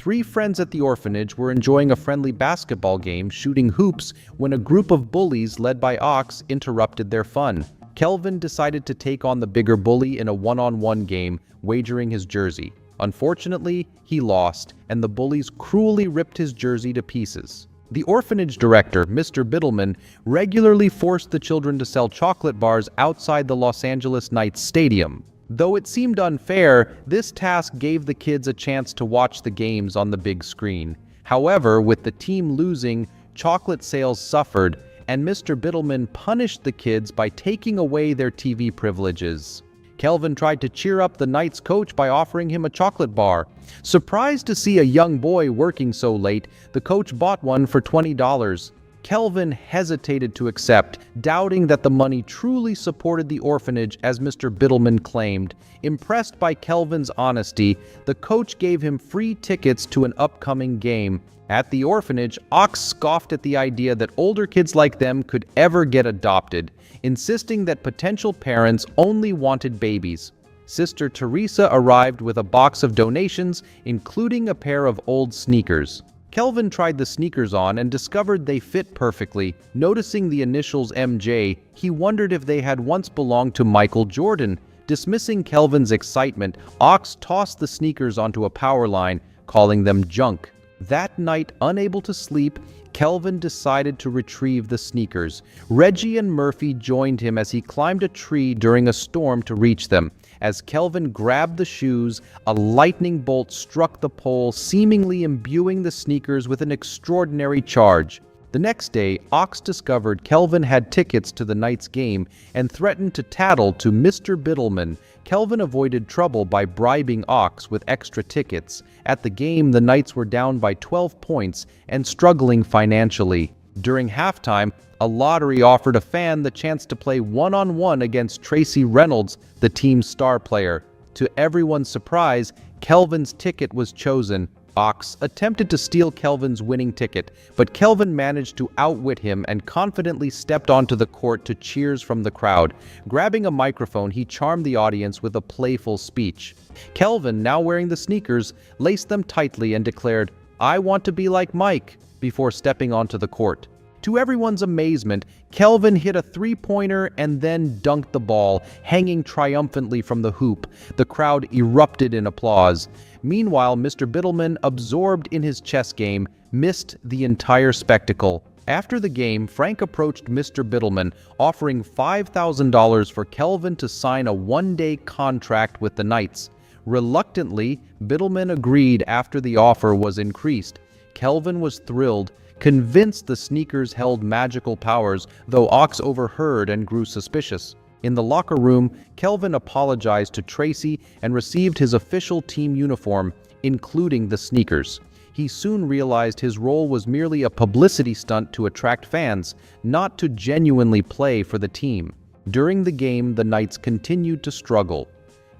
Three friends at the orphanage were enjoying a friendly basketball game, shooting hoops, when a group of bullies led by Ox interrupted their fun. Kelvin decided to take on the bigger bully in a one-on-one game, wagering his jersey. Unfortunately, he lost, and the bullies cruelly ripped his jersey to pieces. The orphanage director, Mr. Biddleman, regularly forced the children to sell chocolate bars outside the Los Angeles Knights stadium. Though it seemed unfair, this task gave the kids a chance to watch the games on the big screen. However, with the team losing, chocolate sales suffered, and Mr. Biddleman punished the kids by taking away their TV privileges. Kelvin tried to cheer up the Knights coach by offering him a chocolate bar. Surprised to see a young boy working so late, the coach bought one for $20. Kelvin hesitated to accept, doubting that the money truly supported the orphanage as Mr. Biddleman claimed. Impressed by Kelvin's honesty, the coach gave him free tickets to an upcoming game. At the orphanage, Ox scoffed at the idea that older kids like them could ever get adopted, insisting that potential parents only wanted babies. Sister Teresa arrived with a box of donations, including a pair of old sneakers. Kelvin tried the sneakers on and discovered they fit perfectly. Noticing the initials MJ, he wondered if they had once belonged to Michael Jordan. Dismissing Kelvin's excitement, Ox tossed the sneakers onto a power line, calling them junk. That night, unable to sleep, Kelvin decided to retrieve the sneakers. Reggie and Murphy joined him as he climbed a tree during a storm to reach them. As Kelvin grabbed the shoes, a lightning bolt struck the pole, seemingly imbuing the sneakers with an extraordinary charge. The next day, Ox discovered Kelvin had tickets to the Knights game and threatened to tattle to Mr. Biddleman. Kelvin avoided trouble by bribing Ox with extra tickets. At the game, the Knights were down by 12 points and struggling financially. During halftime, a lottery offered a fan the chance to play one-on-one against Tracy Reynolds, the team's star player. To everyone's surprise, Kelvin's ticket was chosen. Ox attempted to steal Kelvin's winning ticket, but Kelvin managed to outwit him and confidently stepped onto the court to cheers from the crowd. Grabbing a microphone, he charmed the audience with a playful speech. Kelvin, now wearing the sneakers, laced them tightly and declared, "I want to be like Mike," before stepping onto the court. To everyone's amazement, Kelvin hit a three-pointer and then dunked the ball, hanging triumphantly from the hoop. The crowd erupted in applause. Meanwhile, Mr. Biddleman, absorbed in his chess game, missed the entire spectacle. After the game, Frank approached Mr. Biddleman, offering $5,000 for Kelvin to sign a one-day contract with the Knights. Reluctantly, Biddleman agreed after the offer was increased. Kelvin was thrilled, convinced the sneakers held magical powers, though Ox overheard and grew suspicious. In the locker room, Kelvin apologized to Tracy and received his official team uniform, including the sneakers. He soon realized his role was merely a publicity stunt to attract fans, not to genuinely play for the team. During the game, the Knights continued to struggle.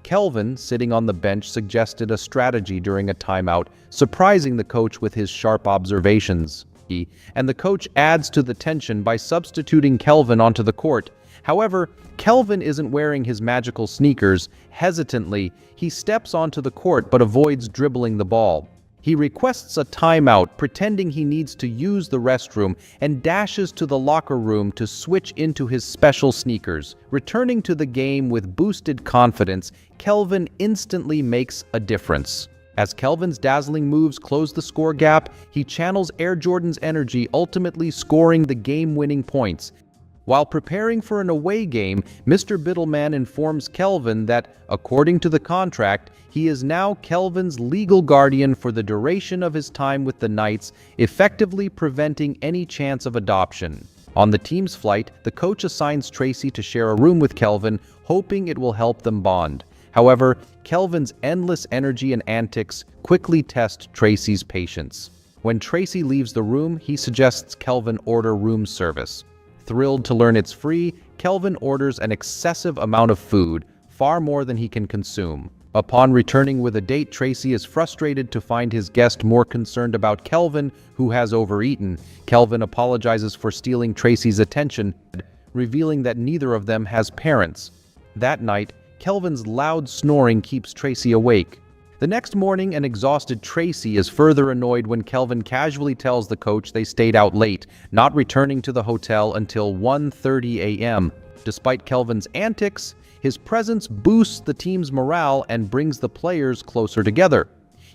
Kelvin, sitting on the bench, suggested a strategy during a timeout, surprising the coach with his sharp observations. And the coach adds to the tension by substituting Kelvin onto the court. However, Kelvin isn't wearing his magical sneakers. Hesitantly, he steps onto the court but avoids dribbling the ball. He requests a timeout, pretending he needs to use the restroom, and dashes to the locker room to switch into his special sneakers. Returning to the game with boosted confidence, Kelvin instantly makes a difference. As Kelvin's dazzling moves close the score gap, he channels Air Jordan's energy, ultimately scoring the game-winning points. While preparing for an away game, Mr. Biddleman informs Kelvin that, according to the contract, he is now Kelvin's legal guardian for the duration of his time with the Knights, effectively preventing any chance of adoption. On the team's flight, the coach assigns Tracy to share a room with Kelvin, hoping it will help them bond. However, Kelvin's endless energy and antics quickly test Tracy's patience. When Tracy leaves the room, he suggests Kelvin order room service. Thrilled to learn it's free, Kelvin orders an excessive amount of food, far more than he can consume. Upon returning with a date, Tracy is frustrated to find his guest more concerned about Kelvin, who has overeaten. Kelvin apologizes for stealing Tracy's attention, revealing that neither of them has parents. That night, Kelvin's loud snoring keeps Tracy awake. The next morning, an exhausted Tracy is further annoyed when Kelvin casually tells the coach they stayed out late, not returning to the hotel until 1:30 a.m. Despite Kelvin's antics, his presence boosts the team's morale and brings the players closer together.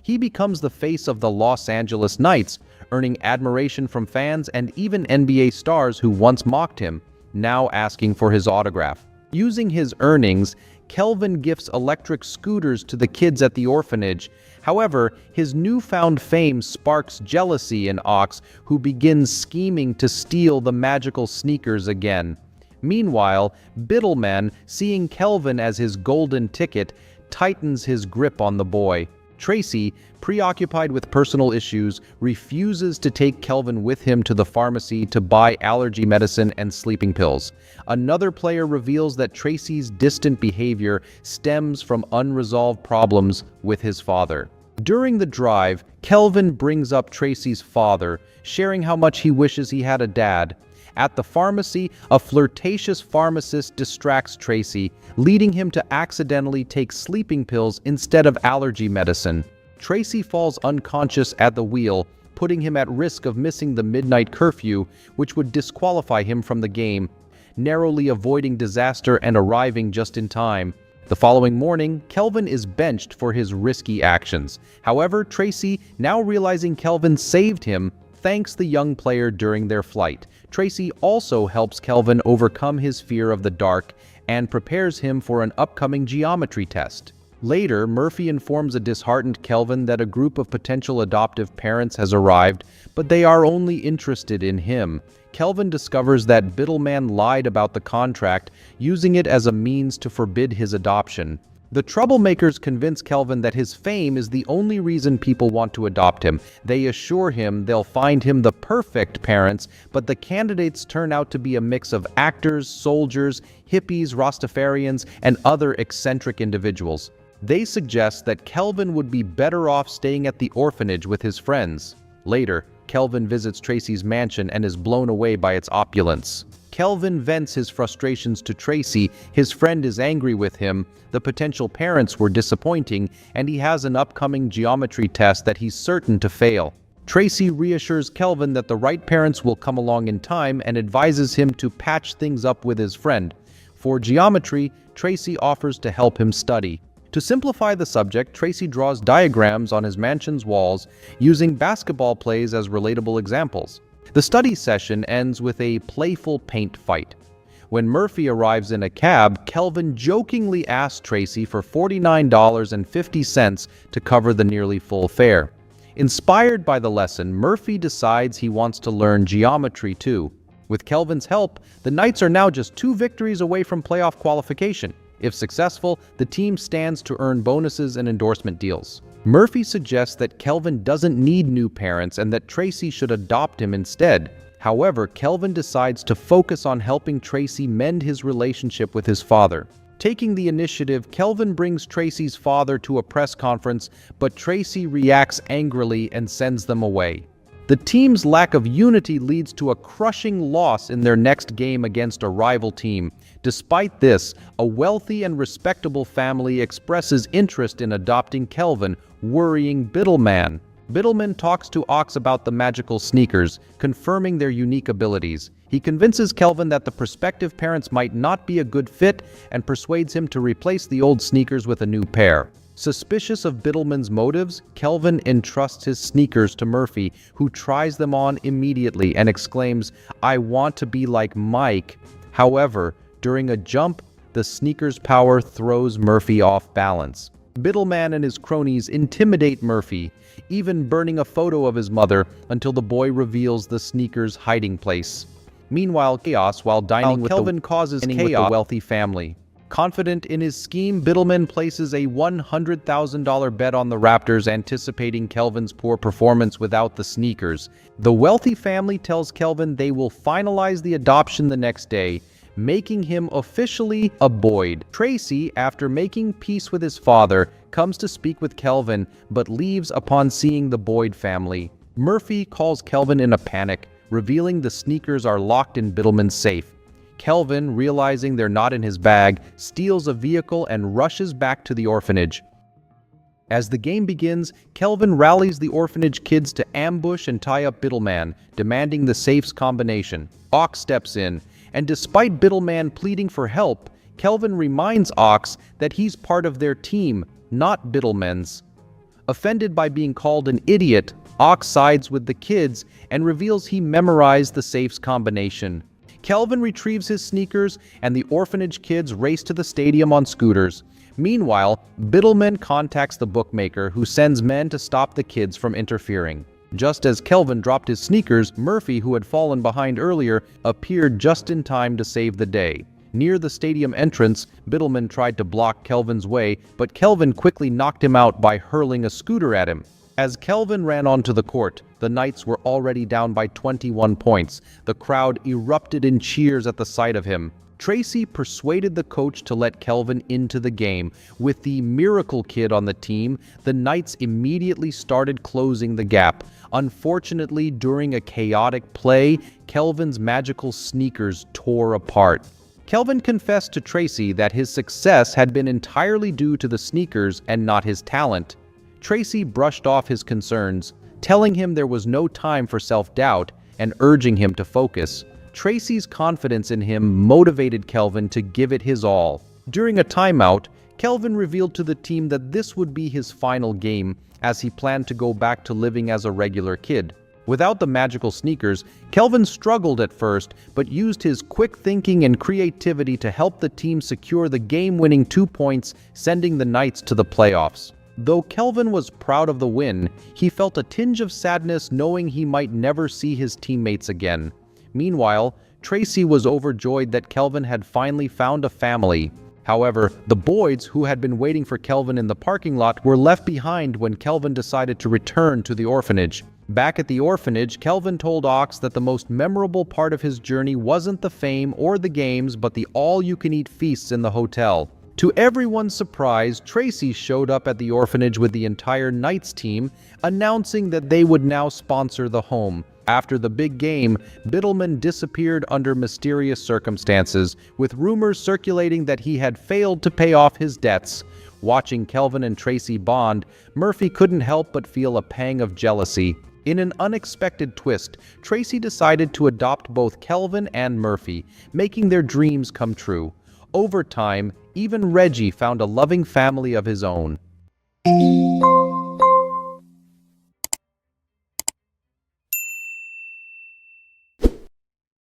He becomes the face of the Los Angeles Knights, earning admiration from fans and even NBA stars who once mocked him, now asking for his autograph. Using his earnings, Kelvin gifts electric scooters to the kids at the orphanage. However, his newfound fame sparks jealousy in Ox, who begins scheming to steal the magical sneakers again. Meanwhile, Biddleman, seeing Kelvin as his golden ticket, tightens his grip on the boy. Tracy, preoccupied with personal issues, refuses to take Kelvin with him to the pharmacy to buy allergy medicine and sleeping pills. Another player reveals that Tracy's distant behavior stems from unresolved problems with his father. During the drive, Kelvin brings up Tracy's father, sharing how much he wishes he had a dad. At the pharmacy, a flirtatious pharmacist distracts Tracy, leading him to accidentally take sleeping pills instead of allergy medicine. Tracy falls unconscious at the wheel, putting him at risk of missing the midnight curfew, which would disqualify him from the game, narrowly avoiding disaster and arriving just in time. The following morning, Kelvin is benched for his risky actions. However, Tracy, now realizing Kelvin saved him, thanks the young player during their flight. Tracy also helps Kelvin overcome his fear of the dark and prepares him for an upcoming geometry test. Later, Murphy informs a disheartened Kelvin that a group of potential adoptive parents has arrived, but they are only interested in him. Kelvin discovers that Biddleman lied about the contract, using it as a means to forbid his adoption. The troublemakers convince Kelvin that his fame is the only reason people want to adopt him. They assure him they'll find him the perfect parents, but the candidates turn out to be a mix of actors, soldiers, hippies, Rastafarians, and other eccentric individuals. They suggest that Kelvin would be better off staying at the orphanage with his friends. Later, Kelvin visits Tracy's mansion and is blown away by its opulence. Kelvin vents his frustrations to Tracy. His friend is angry with him, the potential parents were disappointing, and he has an upcoming geometry test that he's certain to fail. Tracy reassures Kelvin that the right parents will come along in time and advises him to patch things up with his friend. For geometry, Tracy offers to help him study. To simplify the subject, Tracy draws diagrams on his mansion's walls, using basketball plays as relatable examples. The study session ends with a playful paint fight. When Murphy arrives in a cab, Kelvin jokingly asks Tracy for $49.50 to cover the nearly full fare. Inspired by the lesson, Murphy decides he wants to learn geometry too. With Kelvin's help, the Knights are now just 2 victories away from playoff qualification. If successful, the team stands to earn bonuses and endorsement deals. Murphy suggests that Kelvin doesn't need new parents and that Tracy should adopt him instead. However, Kelvin decides to focus on helping Tracy mend his relationship with his father. Taking the initiative, Kelvin brings Tracy's father to a press conference, but Tracy reacts angrily and sends them away. The team's lack of unity leads to a crushing loss in their next game against a rival team. Despite this, a wealthy and respectable family expresses interest in adopting Kelvin, worrying Biddleman. Biddleman talks to Ox about the magical sneakers, confirming their unique abilities. He convinces Kelvin that the prospective parents might not be a good fit and persuades him to replace the old sneakers with a new pair. Suspicious of Biddleman's motives, Kelvin entrusts his sneakers to Murphy, who tries them on immediately and exclaims, "I want to be like Mike." However, during a jump, the sneakers' power throws Murphy off balance. Biddleman and his cronies intimidate Murphy, even burning a photo of his mother until the boy reveals the sneakers' hiding place. Meanwhile, while dining with Kelvin causes chaos with the wealthy family. Confident in his scheme, Biddleman places a $100,000 bet on the Raptors, anticipating Kelvin's poor performance without the sneakers. The wealthy family tells Kelvin they will finalize the adoption the next day, making him officially a Boyd. Tracy, after making peace with his father, comes to speak with Kelvin, but leaves upon seeing the Boyd family. Murphy calls Kelvin in a panic, revealing the sneakers are locked in Biddleman's safe. Kelvin, realizing they're not in his bag, steals a vehicle and rushes back to the orphanage. As the game begins, Kelvin rallies the orphanage kids to ambush and tie up Biddleman, demanding the safe's combination. Ox steps in, and despite Biddleman pleading for help, Kelvin reminds Ox that he's part of their team, not Biddleman's. Offended by being called an idiot, Ox sides with the kids and reveals he memorized the safe's combination. Kelvin retrieves his sneakers, and the orphanage kids race to the stadium on scooters. Meanwhile, Biddleman contacts the bookmaker, who sends men to stop the kids from interfering. Just as Kelvin dropped his sneakers, Murphy, who had fallen behind earlier, appeared just in time to save the day. Near the stadium entrance, Biddleman tried to block Kelvin's way, but Kelvin quickly knocked him out by hurling a scooter at him. As Kelvin ran onto the court, the Knights were already down by 21 points. The crowd erupted in cheers at the sight of him. Tracy persuaded the coach to let Kelvin into the game. With the miracle kid on the team, the Knights immediately started closing the gap. Unfortunately, during a chaotic play, Kelvin's magical sneakers tore apart. Kelvin confessed to Tracy that his success had been entirely due to the sneakers and not his talent. Tracy brushed off his concerns, telling him there was no time for self-doubt and urging him to focus. Tracy's confidence in him motivated Kelvin to give it his all. During a timeout, Kelvin revealed to the team that this would be his final game, as he planned to go back to living as a regular kid. Without the magical sneakers, Kelvin struggled at first, but used his quick thinking and creativity to help the team secure the game-winning 2 points, sending the Knights to the playoffs. Though Kelvin was proud of the win, he felt a tinge of sadness knowing he might never see his teammates again. Meanwhile, Tracy was overjoyed that Kelvin had finally found a family. However, the boys, who had been waiting for Kelvin in the parking lot, were left behind when Kelvin decided to return to the orphanage. Back at the orphanage, Kelvin told Ox that the most memorable part of his journey wasn't the fame or the games, but the all-you-can-eat feasts in the hotel. To everyone's surprise, Tracy showed up at the orphanage with the entire Knights team, announcing that they would now sponsor the home. After the big game, Biddleman disappeared under mysterious circumstances, with rumors circulating that he had failed to pay off his debts. Watching Kelvin and Tracy bond, Murphy couldn't help but feel a pang of jealousy. In an unexpected twist, Tracy decided to adopt both Kelvin and Murphy, making their dreams come true. Over time, even Reggie found a loving family of his own.